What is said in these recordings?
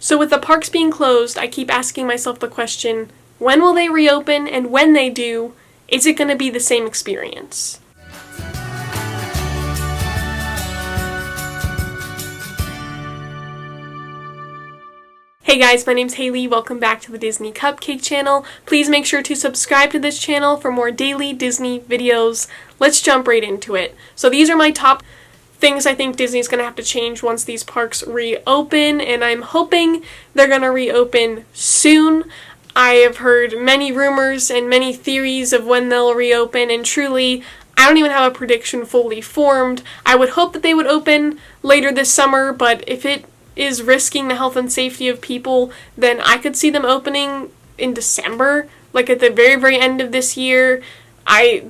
So with the parks being closed, I keep asking myself the question, when will they reopen, and when they do, is it going to be the same experience? Hey guys, my name's Hailey. Welcome back to the Disney Cupcake channel. Please make sure to subscribe to this channel for more daily Disney videos. Let's jump right into it. So these are my top things I think Disney's going to have to change once these parks reopen, and I'm hoping they're going to reopen soon. I have heard many rumors and many theories of when they'll reopen, and truly, I don't even have a prediction fully formed. I would hope that they would open later this summer, but if it is risking the health and safety of people, then I could see them opening in December, like at the very, very end of this year.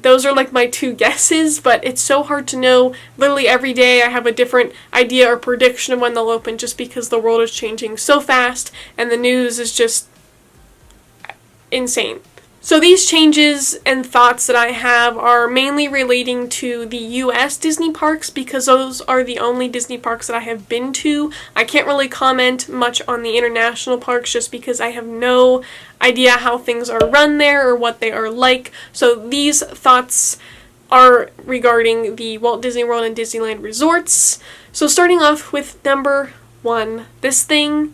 Those are like my two guesses, but it's so hard to know. Literally every day I have a different idea or prediction of when they'll open, just because the world is changing so fast and the news is just insane. So these changes and thoughts that I have are mainly relating to the US Disney parks, because those are the only Disney parks that I have been to. I can't really comment much on the international parks just because I have no idea how things are run there or what they are like. So these thoughts are regarding the Walt Disney World and Disneyland resorts. So starting off with number 1, this thing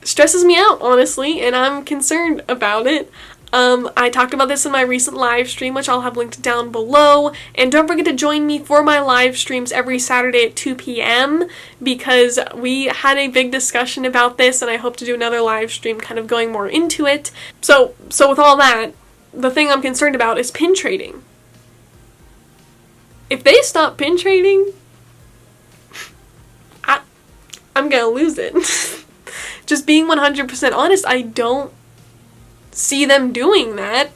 stresses me out, honestly, and I'm concerned about it. I talked about this in my recent live stream, which I'll have linked down below, and don't forget to join me for my live streams every Saturday at 2 p.m. because we had a big discussion about this, and I hope to do another live stream kind of going more into it. So with all that, the thing I'm concerned about is pin trading. If they stop pin trading, I'm gonna lose it. Just being 100% honest, I don't see them doing that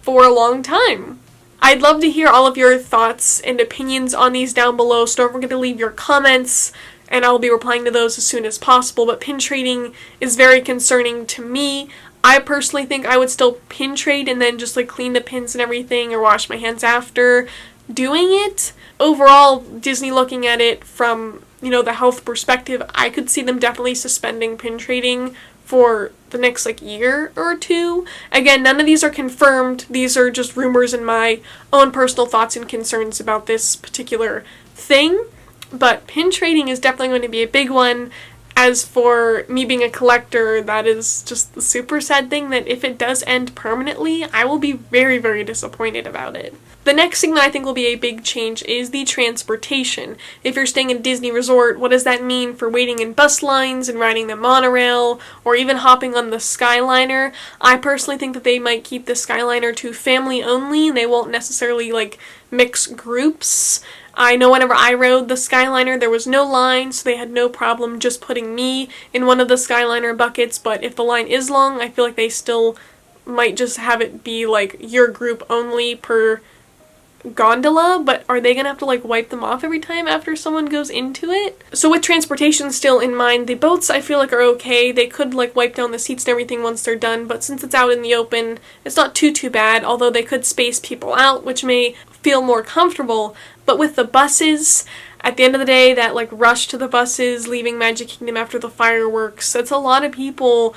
for a long time. I'd love to hear all of your thoughts and opinions on these down below, so don't forget to leave your comments, and I'll be replying to those as soon as possible. But pin trading is very concerning to me. I personally think I would still pin trade and then just like clean the pins and everything, or wash my hands after doing it. Overall, Disney looking at it from, the health perspective, I could see them definitely suspending pin trading for the next year or two. Again, none of these are confirmed. These are just rumors and my own personal thoughts and concerns about this particular thing. But pin trading is definitely going to be a big one. As for me being a collector, that is just the super sad thing, that if it does end permanently, I will be very, very disappointed about it. The next thing that I think will be a big change is the transportation. If you're staying at a Disney resort, what does that mean for waiting in bus lines and riding the monorail, or even hopping on the Skyliner? I personally think that they might keep the Skyliner to family only. They won't necessarily mix groups. I know whenever I rode the Skyliner, there was no line, so they had no problem just putting me in one of the Skyliner buckets, but if the line is long, I feel like they still might just have it be your group only per gondola. But are they gonna have to wipe them off every time after someone goes into it? So with transportation still in mind, the boats I feel are okay. They could wipe down the seats and everything once they're done, but since it's out in the open, it's not too bad, although they could space people out, which may feel more comfortable. But with the buses, at the end of the day, that rush to the buses, leaving Magic Kingdom after the fireworks, it's a lot of people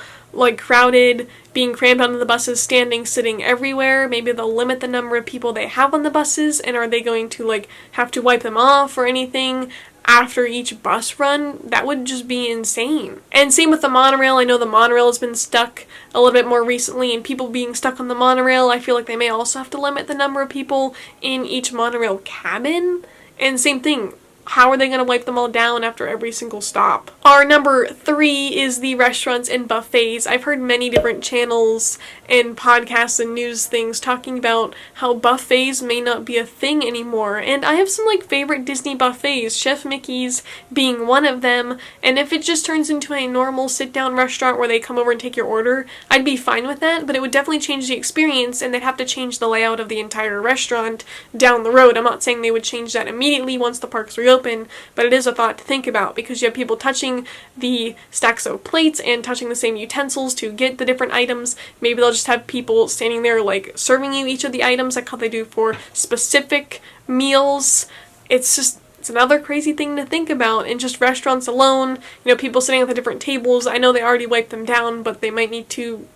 crowded, being crammed onto the buses, standing, sitting everywhere. Maybe they'll limit the number of people they have on the buses, and are they going to have to wipe them off or anything after each bus run? That would just be insane. And same with the monorail. I know the monorail has been stuck a little bit more recently, and people being stuck on the monorail, I feel like they may also have to limit the number of people in each monorail cabin. And same thing, how are they going to wipe them all down after every single stop? Our number 3 is the restaurants and buffets. I've heard many different channels and podcasts and news things talking about how buffets may not be a thing anymore. And I have some favorite Disney buffets, Chef Mickey's being one of them. And if it just turns into a normal sit-down restaurant where they come over and take your order, I'd be fine with that. But it would definitely change the experience, and they'd have to change the layout of the entire restaurant down the road. I'm not saying they would change that immediately once the parks reopen, but it is a thought to think about, because you have people touching the stacks of plates and touching the same utensils to get the different items. Maybe they'll just have people standing there serving you each of the items, how they do for specific meals. It's just It's another crazy thing to think about. And just restaurants alone, people sitting at the different tables, I know they already wiped them down, but they might need to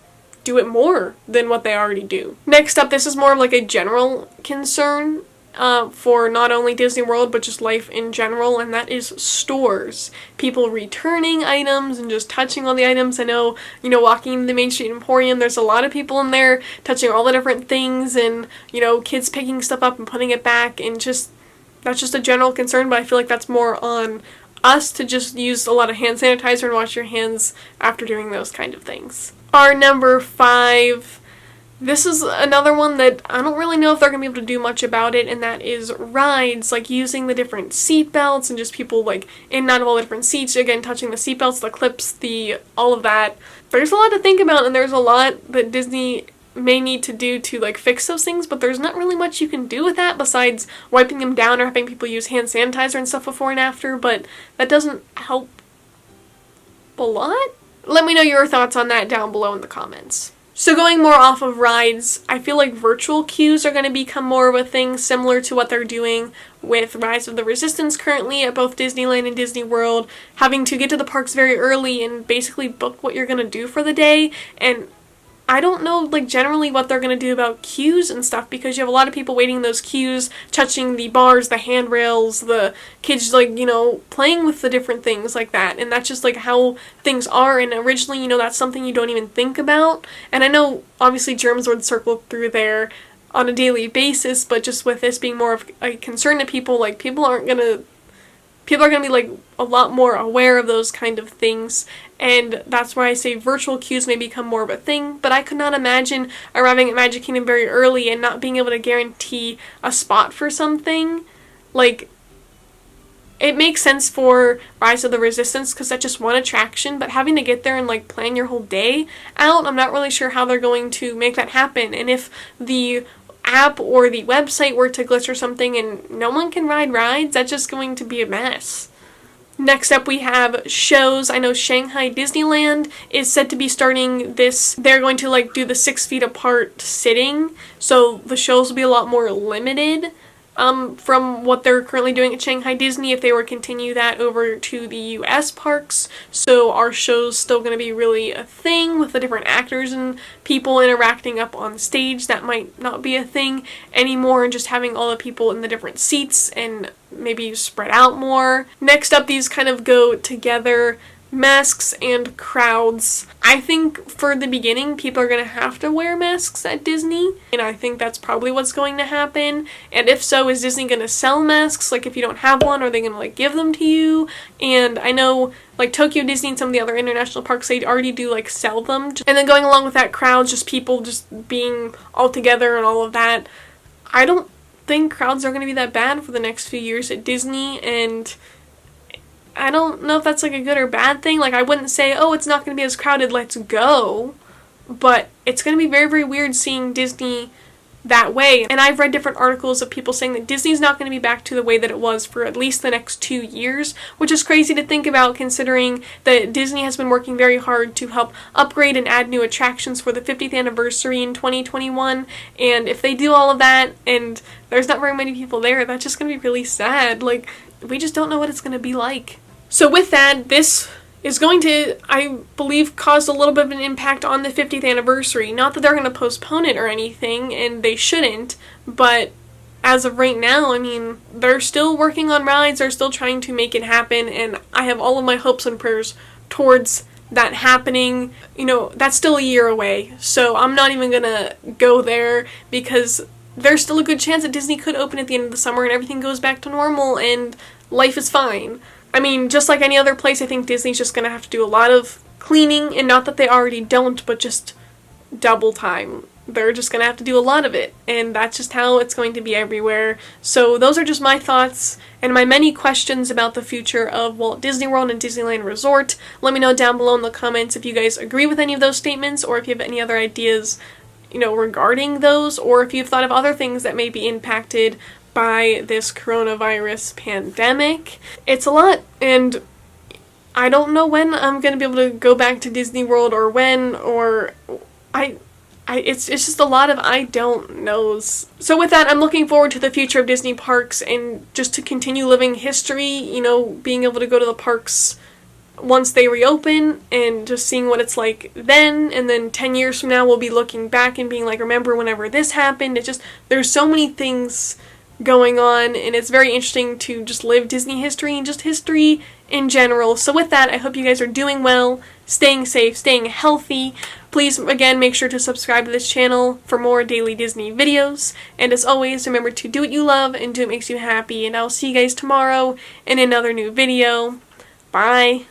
do it more than what they already do. Next up, this is more of like a general concern for not only Disney World, but just life in general, and that is stores. People returning items and just touching all the items. I know, walking into the Main Street Emporium, there's a lot of people in there touching all the different things, and, kids picking stuff up and putting it back, and that's just a general concern, but I feel like that's more on us to just use a lot of hand sanitizer and wash your hands after doing those kind of things. Our number 5, this is another one that I don't really know if they're going to be able to do much about it, and that is rides, like using the different seat belts and just people like in and out of all the different seats, again, touching the seat belts, the clips, all of that. There's a lot to think about, and there's a lot that Disney may need to do to like fix those things, but there's not really much you can do with that besides wiping them down or having people use hand sanitizer and stuff before and after, but that doesn't help a lot. Let me know your thoughts on that down below in the comments. So going more off of rides, I feel like virtual queues are going to become more of a thing, similar to what they're doing with Rise of the Resistance currently at both Disneyland and Disney World, having to get to the parks very early and basically book what you're going to do for the day. And I don't know, like, generally what they're going to do about queues and stuff, because you have a lot of people waiting in those queues, touching the bars, the handrails, the kids, like, playing with the different things like that, and that's just, like, how things are, and originally, that's something you don't even think about, and I know, obviously, germs would circle through there on a daily basis, but just with this being more of a concern to people, like, people are going to be, like, a lot more aware of those kind of things, and that's why I say virtual queues may become more of a thing, but I could not imagine arriving at Magic Kingdom very early and not being able to guarantee a spot for something. Like, it makes sense for Rise of the Resistance because that's just one attraction, but having to get there and, like, plan your whole day out, I'm not really sure how they're going to make that happen, and if the app or the website were to glitch or something and no one can ride rides, that's just going to be a mess. Next up we have shows. I know Shanghai Disneyland is said to be starting this. They're going to like do the 6 feet apart sitting, so the shows will be a lot more limited from what they're currently doing at Shanghai Disney if they were to continue that over to the US parks. So our show's still going to be really a thing with the different actors and people interacting up on stage. That might not be a thing anymore, and just having all the people in the different seats and maybe spread out more. Next up, these kind of go together. Masks and crowds. I think for the beginning, people are going to have to wear masks at Disney, and I think that's probably what's going to happen. And if so, is Disney going to sell masks? Like, if you don't have one, are they going to, like, give them to you? And I know, like, Tokyo Disney and some of the other international parks, they already do, like, sell them. And then going along with that, crowds, just people just being all together and all of that. I don't think crowds are going to be that bad for the next few years at Disney, and I don't know if that's, like, a good or bad thing. Like, I wouldn't say, oh, it's not going to be as crowded, let's go. But it's going to be very, very weird seeing Disney that way. And I've read different articles of people saying that Disney's not going to be back to the way that it was for at least the next 2 years, which is crazy to think about considering that Disney has been working very hard to help upgrade and add new attractions for the 50th anniversary in 2021. And if they do all of that and there's not very many people there, that's just going to be really sad. Like, we just don't know what it's going to be like. So with that, this is going to, I believe, cause a little bit of an impact on the 50th anniversary. Not that they're going to postpone it or anything, and they shouldn't, but as of right now, I mean, they're still working on rides, they're still trying to make it happen, and I have all of my hopes and prayers towards that happening. That's still a year away, so I'm not even going to go there because there's still a good chance that Disney could open at the end of the summer and everything goes back to normal and life is fine. I mean, just like any other place, I think Disney's just going to have to do a lot of cleaning, and not that they already don't, but just double time. They're just going to have to do a lot of it, and that's just how it's going to be everywhere. So those are just my thoughts and my many questions about the future of Walt Disney World and Disneyland Resort. Let me know down below in the comments if you guys agree with any of those statements, or if you have any other ideas, regarding those, or if you've thought of other things that may be impacted by this coronavirus pandemic. It's a lot, and I don't know when I'm going to be able to go back to Disney World, or when, or I it's just a lot of I don't knows. So with that, I'm looking forward to the future of Disney parks and just to continue living history, you know, being able to go to the parks once they reopen and just seeing what it's like then, and then 10 years from now we'll be looking back and being like, remember whenever this happened. It's just, there's so many things going on, and it's very interesting to just live Disney history and just history in general. So with that, I hope you guys are doing well, staying safe, staying healthy. Please, again, make sure to subscribe to this channel for more daily Disney videos. And as always, remember to do what you love and do what makes you happy. And I'll see you guys tomorrow in another new video. Bye!